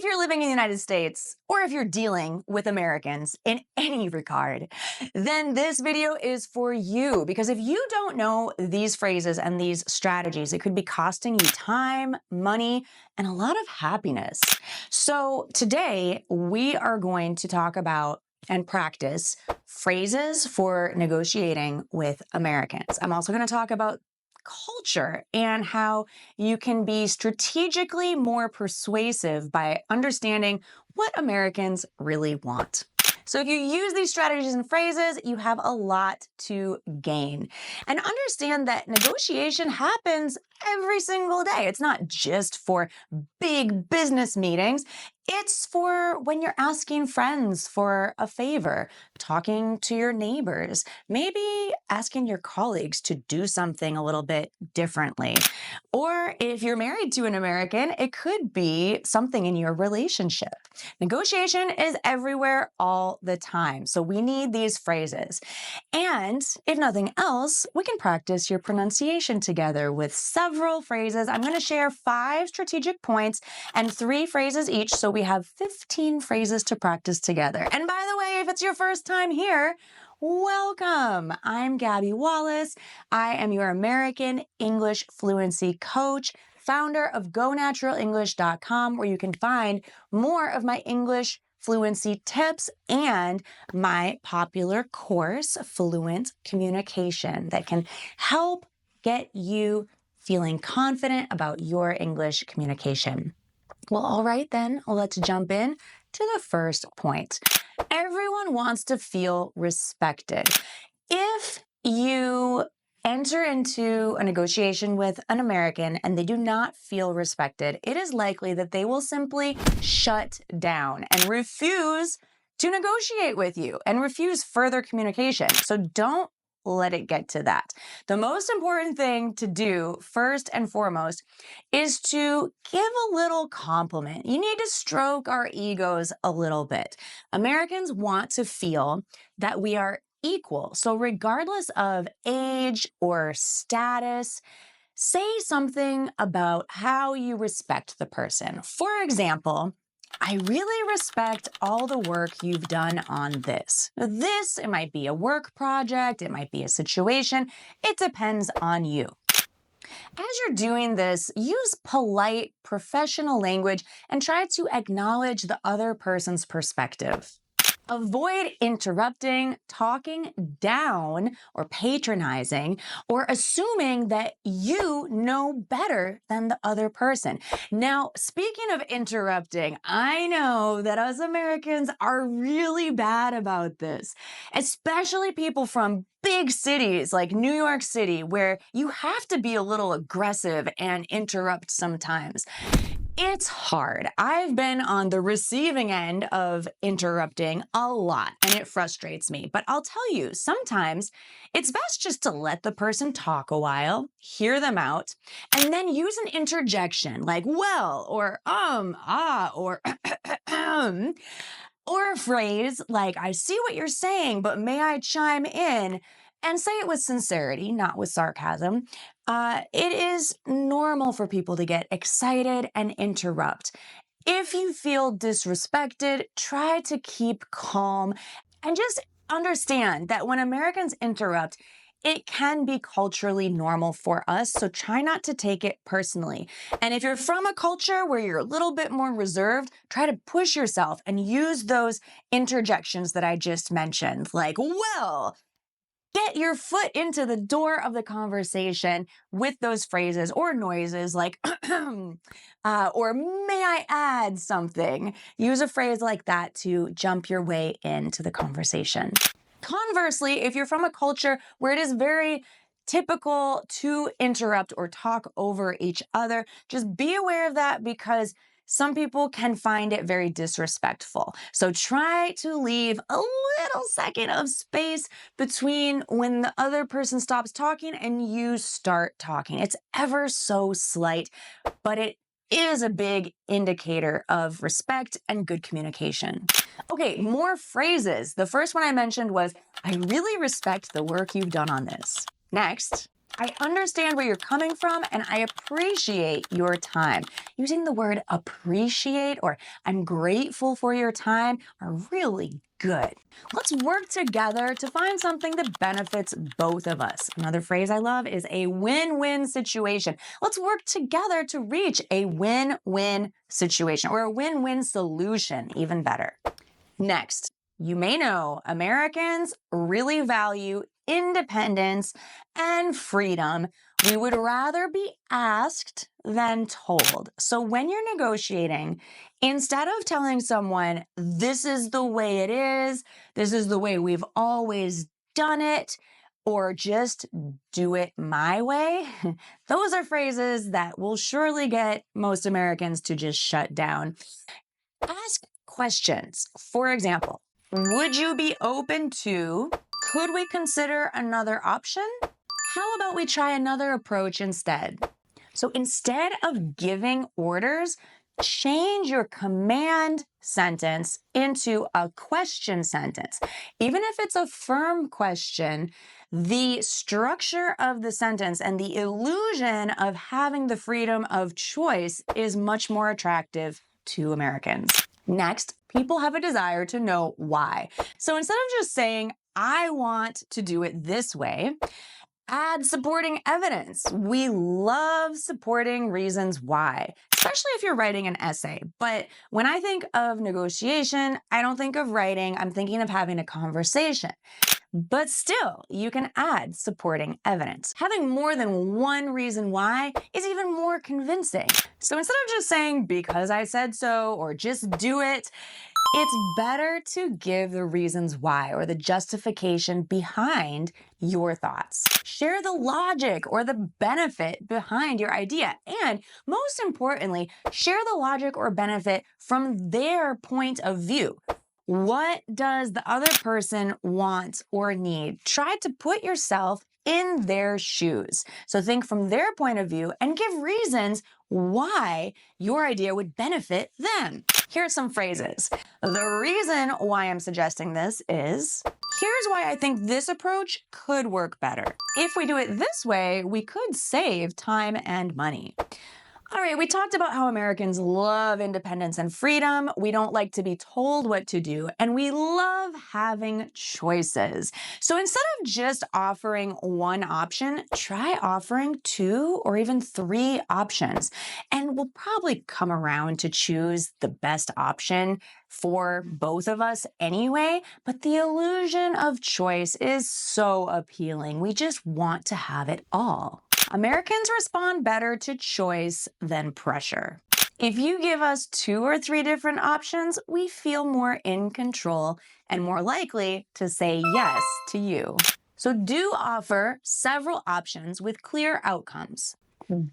you're living in the United States, or if you're dealing with Americans in any regard, then this video is for you. Because if you don't know these phrases and these strategies, it could be costing you time, money, and a lot of happiness. So today we are going to talk about and practice phrases for negotiating with Americans. I'm also going to talk about culture and how you can be strategically more persuasive by understanding what Americans really want. So if you use these strategies and phrases, you have a lot to gain. And understand that negotiation happens every single day. It's not just for big business meetings. It's for when you're asking friends for a favor, talking to your neighbors, maybe asking your colleagues to do something a little bit differently. Or if you're married to an American, it could be something in your relationship. Negotiation is everywhere all the time. So we need these phrases. And if nothing else, we can practice your pronunciation together with several phrases. I'm going to share 5 strategic points and 3 phrases each. So we have 15 phrases to practice together. And by the way, if it's your first time here, welcome. I'm Gabby Wallace. I am your American English fluency coach, founder of GoNaturalEnglish.com, where you can find more of my English fluency tips and my popular course, Fluent Communication, that can help get you feeling confident about your English communication. Well, all right then, let's jump in to the first point. Everyone wants to feel respected. If you enter into a negotiation with an American and they do not feel respected, it is likely that they will simply shut down and refuse to negotiate with you and refuse further communication. So don't let it get to that. The most important thing to do, first and foremost, is to give a little compliment. You need to stroke our egos a little bit. Americans want to feel that we are equal. So regardless of age or status, say something about how you respect the person. For example, I really respect all the work you've done on this. This, it might be a work project, it might be a situation, it depends on you. As you're doing this, use polite, professional language and try to acknowledge the other person's perspective. Avoid interrupting, talking down, or patronizing, or assuming that you know better than the other person. Now, speaking of interrupting, I know that us Americans are really bad about this, especially people from big cities like New York City, where you have to be a little aggressive and interrupt sometimes. It's hard. I've been on the receiving end of interrupting a lot, and it frustrates me. But I'll tell you, sometimes it's best just to let the person talk a while, hear them out, and then use an interjection like, well, or or or a phrase like, I see what you're saying, but may I chime in? And say it with sincerity, not with sarcasm. It is normal for people to get excited and interrupt. If you feel disrespected, try to keep calm and just understand that when Americans interrupt, it can be culturally normal for us, so try not to take it personally. And if you're from a culture where you're a little bit more reserved, try to push yourself and use those interjections that I just mentioned, like, well, get your foot into the door of the conversation with those phrases or noises like, or may I add something? Use a phrase like that to jump your way into the conversation. Conversely, if you're from a culture where it is very typical to interrupt or talk over each other, just be aware of that because some people can find it very disrespectful. So try to leave a little second of space between when the other person stops talking and you start talking. It's ever so slight, but it is a big indicator of respect and good communication. Okay, more phrases. The first one I mentioned was, I really respect the work you've done on this. Next, I understand where you're coming from and I appreciate your time. Using the word appreciate or I'm grateful for your time are really good. Let's work together to find something that benefits both of us. Another phrase I love is a win-win situation. Let's work together to reach a win-win situation or a win-win solution, even better. Next, you may know Americans really value independence and freedom. We would rather be asked than told. So when you're negotiating, instead of telling someone, this is the way it is, this is the way we've always done it, or just do it my way, those are phrases that will surely get most Americans to just shut down. Ask questions. For example, would you be open to, could we consider another option? How about we try another approach instead? So instead of giving orders, change your command sentence into a question sentence. Even if it's a firm question, the structure of the sentence and the illusion of having the freedom of choice is much more attractive to Americans. Next, people have a desire to know why. So instead of just saying, I want to do it this way, add supporting evidence. We love supporting reasons why, especially if you're writing an essay. But when I think of negotiation, I don't think of writing, I'm thinking of having a conversation. But still, you can add supporting evidence. Having more than one reason why is even more convincing. So instead of just saying, because I said so, or just do it, it's better to give the reasons why or the justification behind your thoughts. Share the logic or the benefit behind your idea. And most importantly, share the logic or benefit from their point of view. What does the other person want or need? Try to put yourself in their shoes. So think from their point of view and give reasons why your idea would benefit them. Here are some phrases. The reason why I'm suggesting this is, here's why I think this approach could work better. If we do it this way, we could save time and money. All right, we talked about how Americans love independence and freedom. We don't like to be told what to do, and we love having choices. So instead of just offering one option, try offering 2 or even 3 options. And we'll probably come around to choose the best option for both of us anyway, but the illusion of choice is so appealing. We just want to have it all. Americans respond better to choice than pressure. If you give us 2 or 3 different options, we feel more in control and more likely to say yes to you. So do offer several options with clear outcomes.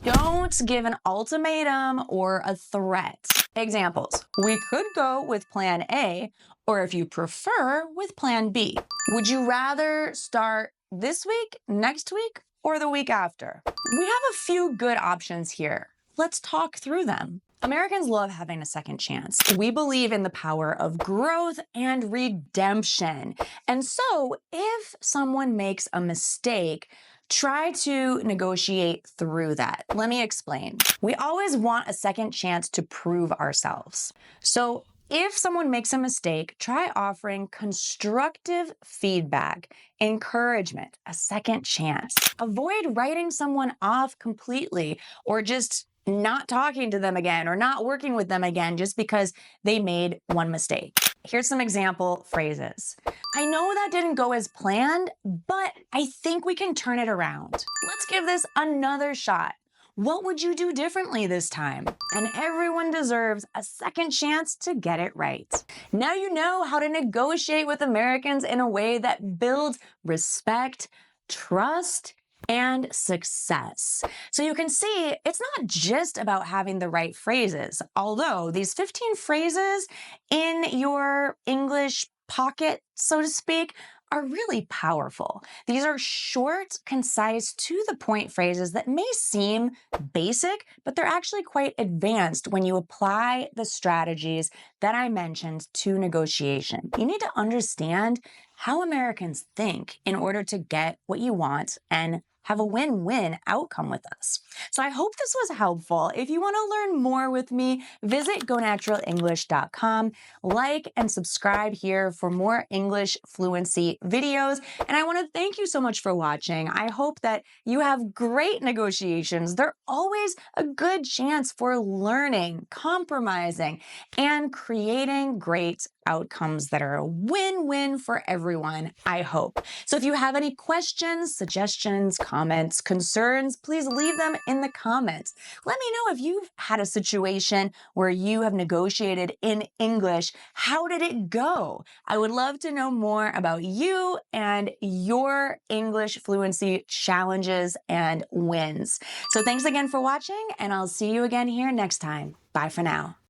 Don't give an ultimatum or a threat. Examples, we could go with plan A, or if you prefer, with plan B. Would you rather start this week, next week, or the week after? We have a few good options here. Let's talk through them. Americans love having a second chance. We believe in the power of growth and redemption. And so if someone makes a mistake, try to negotiate through that. Let me explain. We always want a second chance to prove ourselves. So if someone makes a mistake, try offering constructive feedback, encouragement, a second chance. Avoid writing someone off completely or just not talking to them again or not working with them again just because they made one mistake. Here's some example phrases. I know that didn't go as planned, but I think we can turn it around. Let's give this another shot. What would you do differently this time? And everyone deserves a second chance to get it right. Now you know how to negotiate with Americans in a way that builds respect, trust, and success. So you can see it's not just about having the right phrases, although these 15 phrases in your English pocket, so to speak, are really powerful. These are short, concise, to the point phrases that may seem basic, but they're actually quite advanced when you apply the strategies that I mentioned to negotiation. You need to understand how Americans think in order to get what you want and have a win-win outcome with us. So I hope this was helpful. If you want to learn more with me, visit gonaturalenglish.com, like and subscribe here for more English fluency videos. And I want to thank you so much for watching. I hope that you have great negotiations. They're always a good chance for learning, compromising, and creating great outcomes that are a win-win for everyone, I hope. So if you have any questions, suggestions, comments, concerns, please leave them in the comments. Let me know if you've had a situation where you have negotiated in English. How did it go? I would love to know more about you and your English fluency challenges and wins. So thanks again for watching, and I'll see you again here next time. Bye for now.